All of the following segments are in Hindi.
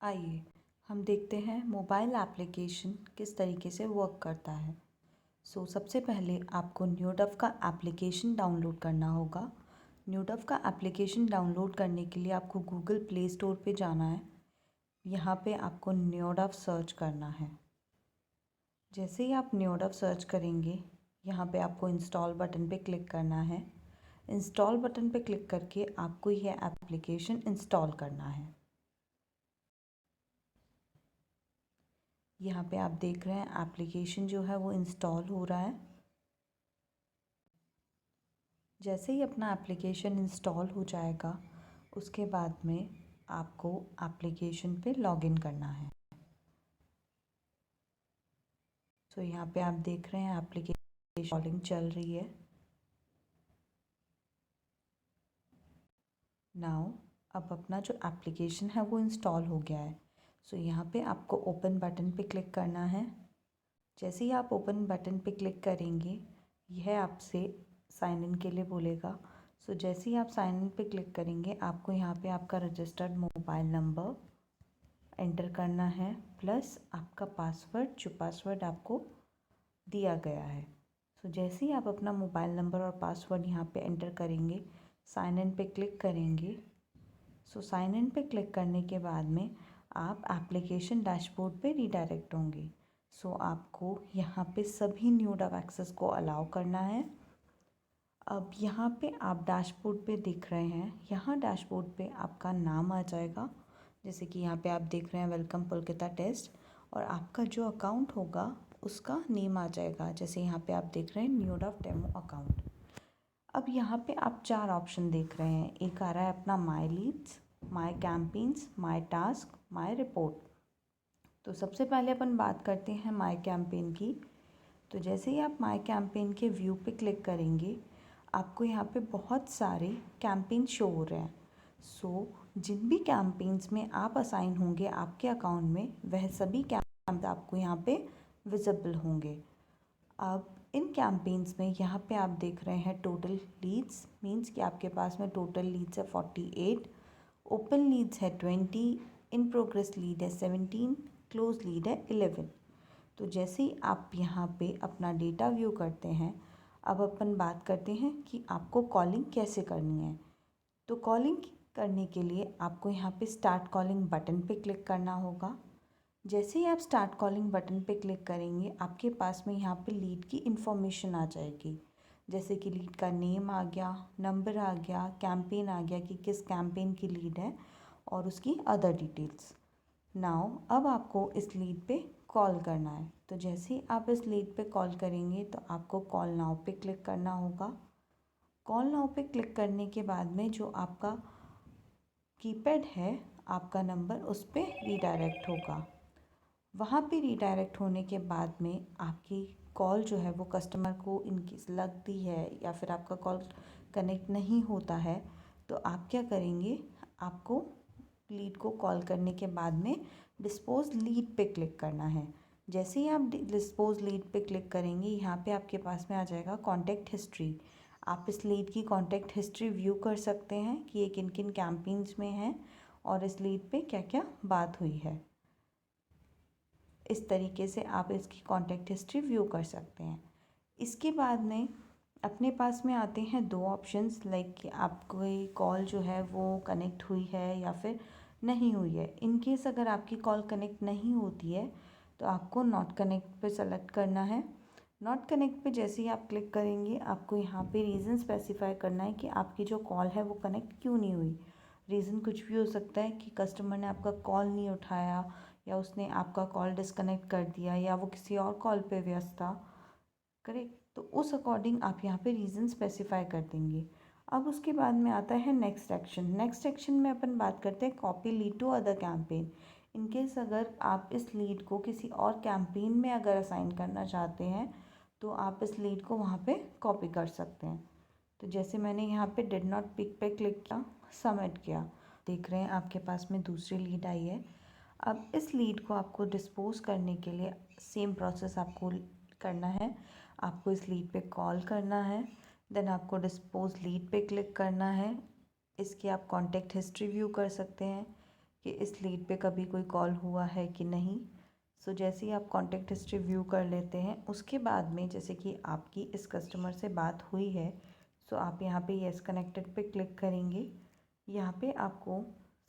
आइए हम देखते हैं मोबाइल एप्लीकेशन किस तरीके से वर्क करता है। सबसे पहले आपको न्यूडव का एप्लीकेशन डाउनलोड करना होगा। न्यूडव का एप्लीकेशन डाउनलोड करने के लिए आपको गूगल प्ले स्टोर पे जाना है। यहाँ पे आपको न्यूडव सर्च करना है। जैसे ही आप न्यूडव सर्च करेंगे, यहाँ पे आपको इंस्टॉल बटन पे क्लिक करना है। इंस्टॉल बटन पे क्लिक करके आपको यह एप्लीकेशन इंस्टॉल करना है। यहाँ पे आप देख रहे हैं एप्लीकेशन जो है वो इंस्टॉल हो रहा है। जैसे ही अपना एप्लीकेशन इंस्टॉल हो जाएगा, उसके बाद में आपको एप्लीकेशन पे लॉगिन करना है। यहाँ पे आप देख रहे हैं एप्लीकेशन इंस्टॉलिंग चल रही है। नाउ अब अपना जो एप्लीकेशन है वो इंस्टॉल हो गया है। यहाँ पे आपको ओपन बटन पे क्लिक करना है। जैसे ही आप ओपन बटन पे क्लिक करेंगे, यह आपसे साइन इन के लिए बोलेगा। जैसे ही आप साइन इन पे क्लिक करेंगे, आपको यहाँ पे आपका रजिस्टर्ड मोबाइल नंबर एंटर करना है प्लस आपका पासवर्ड, जो पासवर्ड आपको दिया गया है। जैसे ही आप अपना मोबाइल नंबर और पासवर्ड यहाँ पे एंटर करेंगे, साइन इन पे क्लिक करेंगे। साइन इन पे क्लिक करने के बाद में आप एप्लीकेशन डैशबोर्ड पे रीडायरेक्ट होंगे। आपको यहाँ पे सभी न्यूडव एक्सेस को अलाउ करना है। अब यहाँ पे आप डैशबोर्ड पे दिख रहे हैं, यहाँ डैशबोर्ड पे आपका नाम आ जाएगा। जैसे कि यहाँ पे आप देख रहे हैं वेलकम पुलकिता टेस्ट, और आपका जो अकाउंट होगा उसका नेम आ जाएगा। जैसे यहाँ पे आप देख रहे हैं न्यूडव डेमो अकाउंट। अब यहाँ पे आप 4 ऑप्शन देख रहे हैं। एक आ रहा है अपना my leads, my campaigns, my task, my report. सबसे पहले अपन बात करते हैं माय कैंपेन की। जैसे ही आप माय कैंपेन के व्यू पे क्लिक करेंगे, आपको यहाँ पे बहुत सारे कैंपेन शो हो रहे हैं। जिन भी कैंपेन्स में आप असाइन होंगे आपके अकाउंट में, वह सभी कैंपेन आपको यहाँ पे विजिबल होंगे। अब इन कैंपेन्स में यहाँ पे आप देख रहे हैं टोटल लीड्स, मीन्स कि आपके पास में टोटल लीड्स है 48, ओपन लीड्स है 20, इन प्रोग्रेस लीड है 17, क्लोज लीड है 11। जैसे ही आप यहाँ पे अपना डेटा व्यू करते हैं, अब अपन बात करते हैं कि आपको कॉलिंग कैसे करनी है। कॉलिंग करने के लिए आपको यहाँ पे स्टार्ट कॉलिंग बटन पे क्लिक करना होगा। जैसे ही आप स्टार्ट कॉलिंग बटन पे क्लिक करेंगे, आपके पास में यहाँ पे लीड की इन्फॉर्मेशन आ जाएगी। जैसे कि लीड का नेम आ गया, नंबर आ गया, कैंपेन आ गया कि किस कैंपेन की लीड है, और उसकी अदर डिटेल्स। नाउ अब आपको इस लीड पे कॉल करना है। जैसे ही आप इस लीड पे कॉल करेंगे, तो आपको कॉल नाउ पे क्लिक करना होगा। कॉल नाउ पे क्लिक करने के बाद में जो आपका कीपैड है, आपका नंबर उस पर रीडायरेक्ट होगा। वहाँ पे रीडायरेक्ट होने के बाद में आपकी कॉल जो है वो कस्टमर को इनकेस लगती है या फिर आपका कॉल कनेक्ट नहीं होता है, तो आप क्या करेंगे, आपको लीड को कॉल करने के बाद में डिस्पोज लीड पे क्लिक करना है। जैसे ही आप डिस्पोज लीड पे क्लिक करेंगे, यहाँ पे आपके पास में आ जाएगा कॉन्टैक्ट हिस्ट्री। आप इस लीड की कॉन्टैक्ट हिस्ट्री व्यू कर सकते हैं कि ये किन किन कैंपेन्स में है और इस लीड पे क्या क्या बात हुई है। इस तरीके से आप इसकी कॉन्टैक्ट हिस्ट्री व्यू कर सकते हैं। इसके बाद में अपने पास में आते हैं 2 ऑप्शंस, लाइक कि आपकी कॉल जो है वो कनेक्ट हुई है या फिर नहीं हुई है। इन केस अगर आपकी कॉल कनेक्ट नहीं होती है, तो आपको नॉट कनेक्ट पे सेलेक्ट करना है। नॉट कनेक्ट पे जैसे ही आप क्लिक करेंगे, आपको यहाँ पे रीज़न स्पेसिफाई करना है कि आपकी जो कॉल है वो कनेक्ट क्यों नहीं हुई। रीज़न कुछ भी हो सकता है कि कस्टमर ने आपका कॉल नहीं उठाया, या उसने आपका कॉल डिस्कनेक्ट कर दिया, या वो किसी और कॉल पे व्यस्त था। करेक्ट, तो उस अकॉर्डिंग आप यहाँ पे रीज़न स्पेसिफाई कर देंगे। अब उसके बाद में आता है नेक्स्ट एक्शन। नेक्स्ट एक्शन में अपन बात करते हैं copy lead to other campaign. In case अगर आप इस लीड को किसी और कैंपेन में अगर असाइन करना चाहते हैं, तो आप इस लीड को वहाँ पे कॉपी कर सकते हैं। जैसे मैंने यहाँ पे डिड नॉट पिक पे क्लिक किया, सबमिट किया, देख रहे हैं आपके पास में दूसरी लीड आई है। अब इस लीड को आपको डिस्पोज करने के लिए सेम प्रोसेस आपको करना है। आपको इस लीड पे कॉल करना है, देन आपको डिस्पोज लीड पे क्लिक करना है। इसकी आप कॉन्टैक्ट हिस्ट्री व्यू कर सकते हैं कि इस लीड पे कभी कोई कॉल हुआ है कि नहीं। सो जैसे ही आप कॉन्टैक्ट हिस्ट्री व्यू कर लेते हैं, उसके बाद में जैसे कि आपकी इस कस्टमर से बात हुई है, सो आप यहाँ पे येस कनेक्टेड पे क्लिक करेंगे। यहाँ पे आपको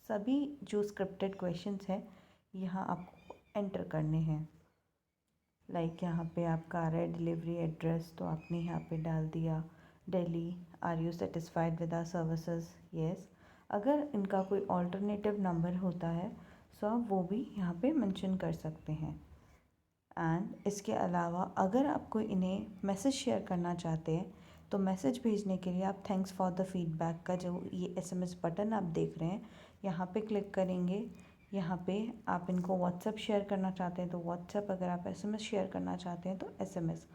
सभी जो स्क्रिप्टेड क्वेश्चंस हैं यहाँ आपको एंटर करने हैं। लाइक यहाँ पे आपका आ रहा है डिलीवरी एड्रेस, तो आपने यहाँ पे डाल दिया Delhi. Are you satisfied with our services? Yes. अगर इनका कोई ऑल्टरनेटिव नंबर होता है सो आप वो भी यहाँ पे मेंशन कर सकते हैं। एंड इसके अलावा अगर आप कोई इन्हें मैसेज शेयर करना चाहते हैं तो मैसेज भेजने के लिए आप थैंक्स फॉर द फीडबैक का जो ये SMS बटन आप देख रहे हैं यहाँ पे क्लिक करेंगे। यहाँ पे आप इनको व्हाट्सएप शेयर करना चाहते हैं तो व्हाट्सएप, अगर आप SMS शेयर करना चाहते हैं तो SMS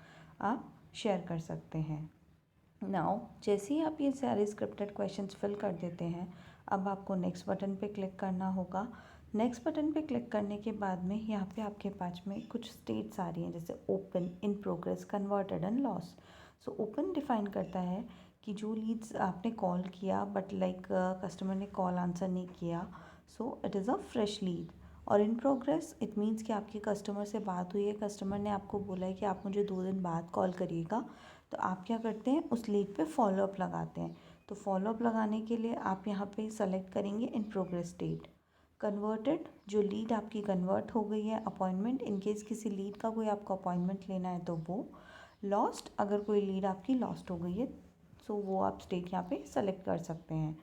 आप शेयर कर सकते हैं। नाउ जैसे ही आप ये सारे स्क्रिप्टेड क्वेश्चंस फिल कर देते हैं, अब आपको नेक्स्ट बटन पे क्लिक करना होगा। नेक्स्ट बटन पे क्लिक करने के बाद में यहाँ पे आपके पास में कुछ स्टेट्स आ रही हैं, जैसे open, in progress, converted and lost. So open define करता है कि जो लीड्स आपने कॉल किया बट लाइक कस्टमर ने कॉल आंसर नहीं किया, so it is a fresh lead. और इन प्रोग्रेस इट मीन्स कि आपके कस्टमर से बात हुई है, कस्टमर ने आपको बोला है कि आप मुझे 2 दिन बाद कॉल करिएगा, तो आप क्या करते हैं उस लीड पे फॉलोअप लगाते हैं। तो फॉलोअप लगाने के लिए आप यहाँ पे सेलेक्ट करेंगे इन प्रोग्रेस स्टेट। कन्वर्टेड, जो लीड आपकी कन्वर्ट हो गई है, अपॉइंटमेंट, इन केस किसी लीड का कोई आपको अपॉइंटमेंट लेना है तो वो। लॉस्ट, अगर कोई लीड आपकी लॉस्ट हो गई है सो वो आप स्टेट यहाँ पे सेलेक्ट कर सकते हैं।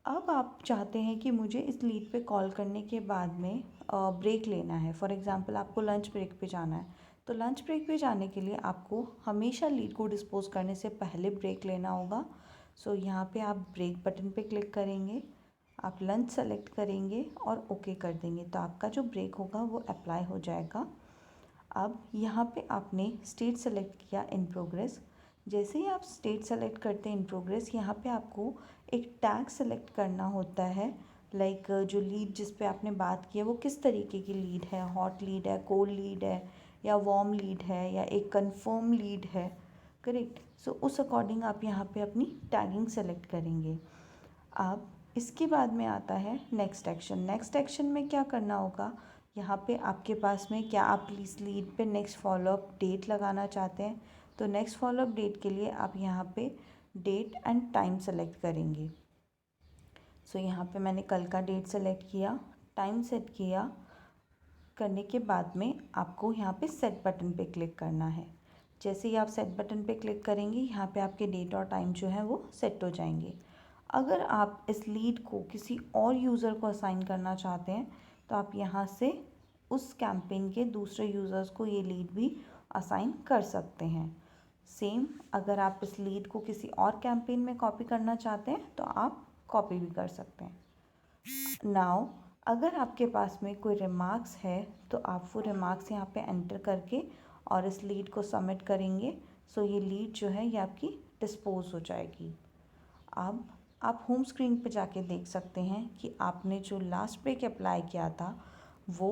अब आप चाहते हैं कि मुझे इस लीड पे कॉल करने के बाद में ब्रेक लेना है, फॉर एग्जांपल आपको लंच ब्रेक पे जाना है, तो लंच ब्रेक पे जाने के लिए आपको हमेशा लीड को डिस्पोज करने से पहले ब्रेक लेना होगा। सो यहाँ पे आप ब्रेक बटन पे क्लिक करेंगे, आप लंच सेलेक्ट करेंगे और ओके कर देंगे, तो आपका जो ब्रेक होगा वो अप्लाई हो जाएगा। अब यहाँ पे आपने स्टेट सेलेक्ट किया इन प्रोग्रेस। जैसे ही आप स्टेट सेलेक्ट करते हैं इन प्रोग्रेस, यहाँ पे आपको एक टैग सेलेक्ट करना होता है। लाइक जो लीड जिस पे आपने बात की है वो किस तरीके की लीड है, हॉट लीड है, कोल्ड लीड है, या वार्म लीड है, या एक कंफर्म लीड है, करेक्ट। सो उस अकॉर्डिंग आप यहाँ पे अपनी टैगिंग सेलेक्ट करेंगे। अब इसके बाद में आता है नेक्स्ट एक्शन। नेक्स्ट एक्शन में क्या करना होगा, यहाँ पे आपके पास में क्या आप इस लीड पे नेक्स्ट फॉलोअप डेट लगाना चाहते हैं, तो नेक्स्ट फॉलोअप डेट के लिए आप यहाँ पे डेट एंड टाइम सेलेक्ट करेंगे। सो यहाँ पे मैंने कल का डेट सेलेक्ट किया, टाइम सेट किया। करने के बाद में आपको यहाँ पे सेट बटन पे क्लिक करना है। जैसे ही आप सेट बटन पे क्लिक करेंगे, यहाँ पे आपके डेट और टाइम जो है वो सेट हो जाएंगे। अगर आप इस लीड को किसी और यूज़र को असाइन करना चाहते हैं तो आप यहाँ से उस कैंपेन के दूसरे यूज़र्स को ये लीड भी असाइन कर सकते हैं। सेम, अगर आप इस लीड को किसी और कैंपेन में कॉपी करना चाहते हैं तो आप कॉपी भी कर सकते हैं। नाउ अगर आपके पास में कोई रिमार्क्स है तो आप वो रिमार्क्स यहाँ पे एंटर करके और इस लीड को सबमिट करेंगे। सो ये लीड जो है ये आपकी डिस्पोज हो जाएगी। अब आप होम स्क्रीन पे जाके देख सकते हैं कि आपने जो लास्ट ब्रेक अप्लाई किया था वो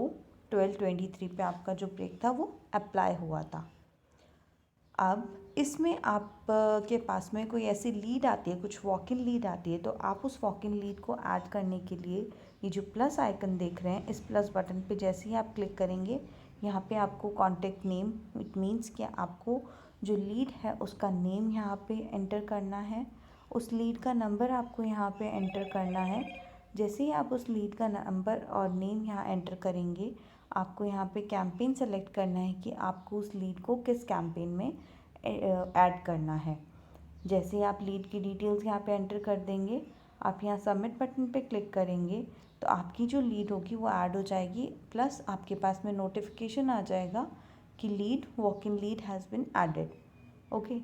12:23 पे आपका जो ब्रेक था वो अप्लाई हुआ था। अब इसमें आप के पास में कोई ऐसी लीड आती है, कुछ वॉक इन लीड आती है, तो आप उस वॉक इन लीड को ऐड करने के लिए ये जो प्लस आइकन देख रहे हैं, इस प्लस बटन पे जैसे ही आप क्लिक करेंगे, यहाँ पे आपको कॉन्टेक्ट नेम, इट मीन्स कि आपको जो लीड है उसका नेम यहाँ पे एंटर करना है, उस लीड का नंबर आपको यहाँ पे एंटर करना है। जैसे ही आप उस लीड का नंबर और नेम यहाँ एंटर करेंगे, आपको यहाँ पे कैंपेन सेलेक्ट करना है कि आपको उस लीड को किस कैंपेन में ऐड करना है। जैसे ही आप लीड की डिटेल्स यहाँ पे एंटर कर देंगे, आप यहाँ सबमिट बटन पे क्लिक करेंगे तो आपकी जो लीड होगी वो ऐड हो जाएगी, प्लस आपके पास में नोटिफिकेशन आ जाएगा कि lead, walk in lead has been added. Okay,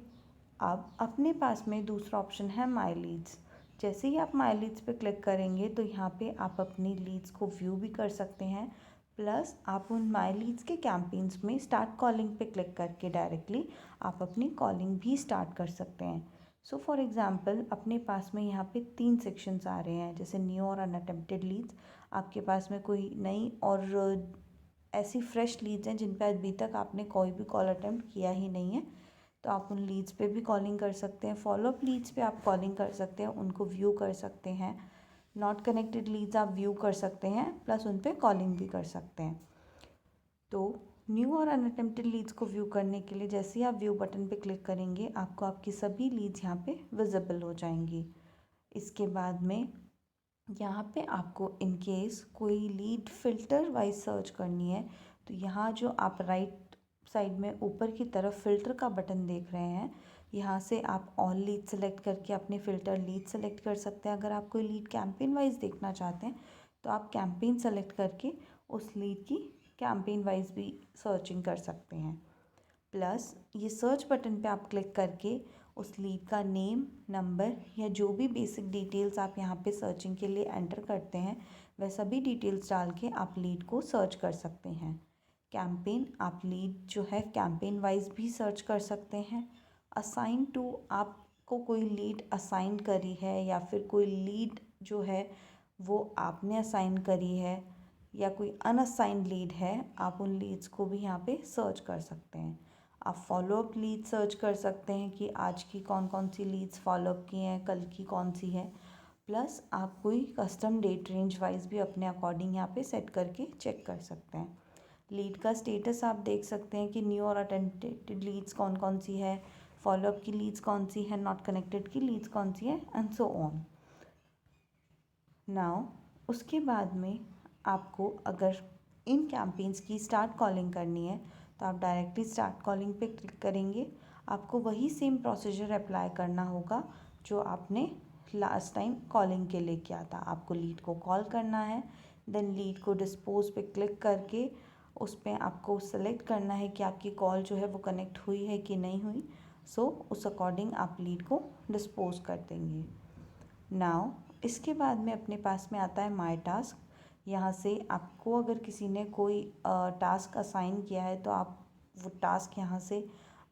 अब अपने पास में दूसरा ऑप्शन है माई लीड्स। जैसे ही आप माई लीड्स पे क्लिक करेंगे तो यहाँ पे आप अपनी लीड्स को व्यू भी कर सकते हैं, प्लस आप उन माई लीड्स के कैंपेन्स में स्टार्ट कॉलिंग पे क्लिक करके डायरेक्टली आप अपनी कॉलिंग भी स्टार्ट कर सकते हैं। सो फॉर एग्ज़ाम्पल अपने पास में यहाँ पे 3 सेक्शंस आ रहे हैं, जैसे न्यू और अनअटेम्प्टेड लीड्स। आपके पास में कोई नई और ऐसी फ्रेश लीड्स हैं जिन पर अभी तक आपने कोई भी कॉल अटेम्प्ट किया ही नहीं है, तो आप उन लीड्स पे भी कॉलिंग कर सकते हैं। फॉलोअप लीड्स पे आप कॉलिंग कर सकते हैं, उनको व्यू कर सकते हैं। नॉट कनेक्टेड लीड्स आप व्यू कर सकते हैं, प्लस उन पर कॉलिंग भी कर सकते हैं। तो न्यू और अनअटेम्प्टेड लीड्स को व्यू करने के लिए जैसे ही आप व्यू बटन पे क्लिक करेंगे आपको आपकी सभी लीड्स यहाँ पे विजिबल हो जाएंगी। इसके बाद में यहाँ पे आपको इन केस कोई लीड फ़िल्टर वाइज सर्च करनी है तो यहाँ जो आप राइट साइड में ऊपर की तरफ फ़िल्टर का बटन देख रहे हैं, यहाँ से आप ऑल लीड सेलेक्ट करके अपने फ़िल्टर लीड सेलेक्ट कर सकते हैं। अगर आप कोई लीड कैंपेन वाइज देखना चाहते हैं तो आप कैंपेन सेलेक्ट करके उस लीड की कैंपेन वाइज भी सर्चिंग कर सकते हैं। प्लस ये सर्च बटन पे आप क्लिक करके उस लीड का नेम, नंबर या जो भी बेसिक डिटेल्स आप यहाँ पे सर्चिंग के लिए एंटर करते हैं वह सभी डिटेल्स डाल के आप लीड को सर्च कर सकते हैं। कैंपेन, आप लीड जो है कैंपेन वाइज भी सर्च कर सकते हैं। असाइन टू, आपको कोई लीड असाइन करी है या फिर कोई लीड जो है वो आपने असाइन करी है या कोई अनअसाइंड लीड है, आप उन लीड्स को भी यहाँ पे सर्च कर सकते हैं। आप फॉलोअप लीड सर्च कर सकते हैं कि आज की कौन कौन सी लीड्स फॉलोअप की हैं, कल की कौन सी है। प्लस आप कोई कस्टम डेट रेंज वाइज भी अपने अकॉर्डिंग यहाँ पे सेट करके चेक कर सकते हैं। लीड का स्टेटस आप देख सकते हैं कि न्यू और अटेम्प्टेड लीड्स कौन कौन सी है, फॉलोअप की लीड्स कौन सी है, नॉट कनेक्टेड की लीड्स कौन सी है, एंड सो ऑन। नाउ उसके बाद में आपको अगर इन कैंपेन्स की स्टार्ट कॉलिंग करनी है तो आप डायरेक्टली स्टार्ट कॉलिंग पे क्लिक करेंगे। आपको वही सेम प्रोसीजर अप्लाई करना होगा जो आपने लास्ट टाइम कॉलिंग के लिए किया था। आपको लीड को कॉल करना है, देन लीड को डिस्पोज पे क्लिक करके उस पर आपको सेलेक्ट करना है कि आपकी कॉल जो है वो कनेक्ट हुई है कि नहीं हुई। सो उस अकॉर्डिंग आप लीड को डिस्पोज कर देंगे। नाउ इसके बाद में अपने पास में आता है माय टास्क। यहाँ से आपको अगर किसी ने कोई टास्क असाइन किया है तो आप वो टास्क यहाँ से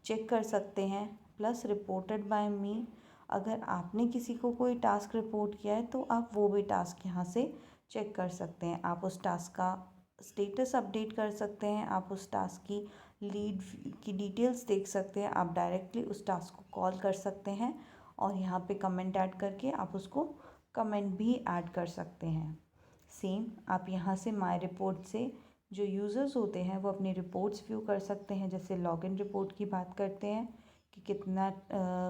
चेक कर सकते हैं। प्लस रिपोर्टेड बाय मी, अगर आपने किसी को कोई टास्क रिपोर्ट किया है तो आप वो भी टास्क यहाँ से चेक कर सकते हैं। आप उस टास्क का स्टेटस अपडेट कर सकते हैं, आप उस टास्क की लीड की डिटेल्स देख सकते हैं, आप डायरेक्टली उस टास्क को कॉल कर सकते हैं और यहाँ पे कमेंट ऐड करके आप उसको कमेंट भी ऐड कर सकते हैं। सेम आप यहाँ से माय रिपोर्ट से जो यूज़र्स होते हैं वो अपनी रिपोर्ट्स व्यू कर सकते हैं। जैसे लॉगिन रिपोर्ट की बात करते हैं कि कितना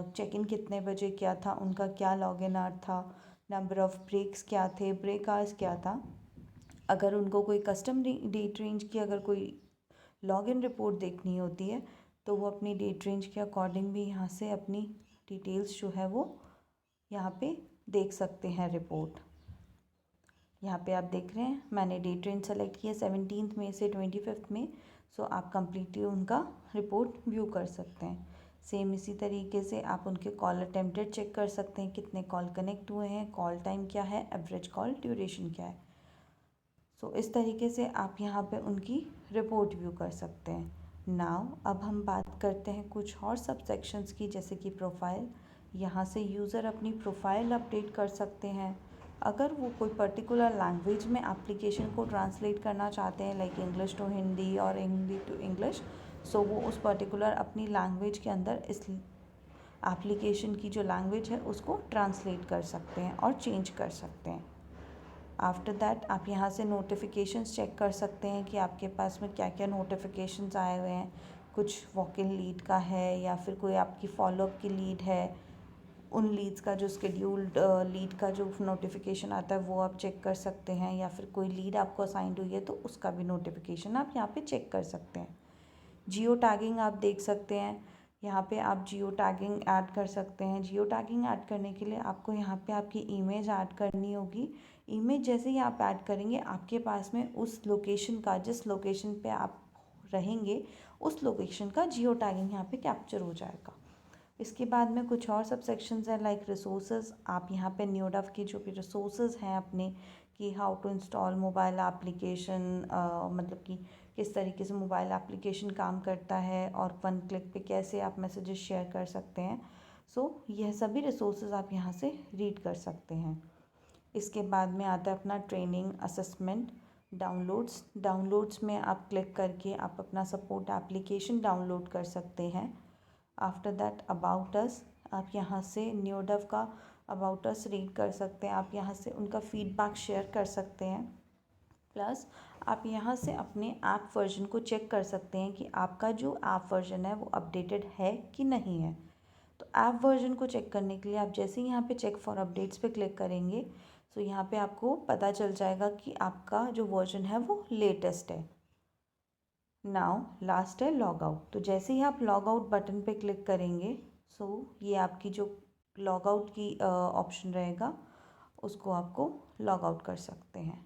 चेक इन कितने बजे किया था, उनका क्या लॉगिन आवर था, नंबर ऑफ़ ब्रेक्स क्या थे, ब्रेक आवर्स क्या था। अगर उनको कोई कस्टम डेट रेंज की अगर कोई लॉगिन रिपोर्ट देखनी होती है तो वो अपनी डेट रेंज के अकॉर्डिंग भी यहाँ से अपनी डिटेल्स जो है वो यहाँ पे देख सकते हैं रिपोर्ट। यहाँ पे आप देख रहे हैं मैंने डेट रेंज सेलेक्ट की है 17 मई से 25 मई। सो आप कम्प्लीटली उनका रिपोर्ट व्यू कर सकते हैं। सेम इसी तरीके से आप उनके कॉल अटेम्प्टेड चेक कर सकते हैं, कितने कॉल कनेक्ट हुए हैं, कॉल टाइम क्या है, एवरेज कॉल ड्यूरेशन क्या है। सो इस तरीके से आप यहाँ पे उनकी रिपोर्ट व्यू कर सकते हैं। नाउ अब हम बात करते हैं कुछ और सब सेक्शंस की, जैसे कि प्रोफाइल। यहाँ से यूज़र अपनी प्रोफाइल अपडेट कर सकते हैं। अगर वो कोई पर्टिकुलर लैंग्वेज में एप्लीकेशन को ट्रांसलेट करना चाहते हैं, लाइक इंग्लिश टू हिंदी और हिंदी टू इंग्लिश, सो वो उस पर्टिकुलर अपनी लैंग्वेज के अंदर इस एप्लीकेशन की जो लैंग्वेज है उसको ट्रांसलेट कर सकते हैं और चेंज कर सकते हैं। आफ्टर दैट आप यहाँ से नोटिफिकेशंस चेक कर सकते हैं कि आपके पास में क्या क्या नोटिफिकेशंस आए हुए हैं। कुछ वॉक इन लीड का है या फिर कोई आपकी फॉलोअप की लीड है, उन लीड्स का जो स्केड्यूल्ड लीड का जो नोटिफिकेशन आता है वो आप चेक कर सकते हैं। या फिर कोई लीड आपको असाइंड हुई है तो उसका भी नोटिफिकेशन आप यहाँ पे चेक कर सकते हैं। जियो टैगिंग आप देख सकते हैं, यहाँ पे आप जियो टैगिंग ऐड कर सकते हैं। जियो टैगिंग ऐड करने के लिए आपको यहाँ पे आपकी इमेज ऐड करनी होगी। इमेज जैसे ही आप ऐड करेंगे आपके पास में उस लोकेशन का, जिस लोकेशन पे आप रहेंगे उस लोकेशन का जियो टैगिंग यहाँ पे कैप्चर हो जाएगा। इसके बाद में कुछ और सब सेक्शंस हैं लाइक रिसोर्सेज। आप यहाँ पे न्यूडफ की जो भी रिसोर्सेज हैं अपने, कि how to install mobile application, मतलब कि किस तरीके से मोबाइल एप्लीकेशन काम करता है और 1 क्लिक पे कैसे आप मैसेजेस शेयर कर सकते हैं। सो यह सभी रिसोर्सेज आप यहाँ से रीड कर सकते हैं। इसके बाद में आता है अपना ट्रेनिंग, असेसमेंट, डाउनलोड्स। डाउनलोड्स में आप क्लिक करके आप अपना सपोर्ट एप्लीकेशन डाउनलोड कर सकते हैं। आफ्टर दैट अबाउट अस, आप यहाँ से न्यूडफ का अबाउट अस रीड कर सकते हैं, आप यहाँ से उनका फीडबैक शेयर कर सकते हैं। प्लस आप यहाँ से अपने ऐप वर्जन को चेक कर सकते हैं कि आपका जो ऐप वर्जन है वो अपडेटेड है कि नहीं है। तो ऐप वर्जन को चेक करने के लिए आप जैसे ही यहाँ पे चेक फॉर अपडेट्स पे क्लिक करेंगे तो यहाँ पे आपको पता चल जाएगा कि आपका जो वर्जन है वो लेटेस्ट है। नाउ लास्ट है लॉग आउट। तो जैसे ही आप लॉग आउट बटन पे क्लिक करेंगे ये आपकी जो लॉग आउट की ऑप्शन रहेगा उसको आपको लॉग आउट कर सकते हैं।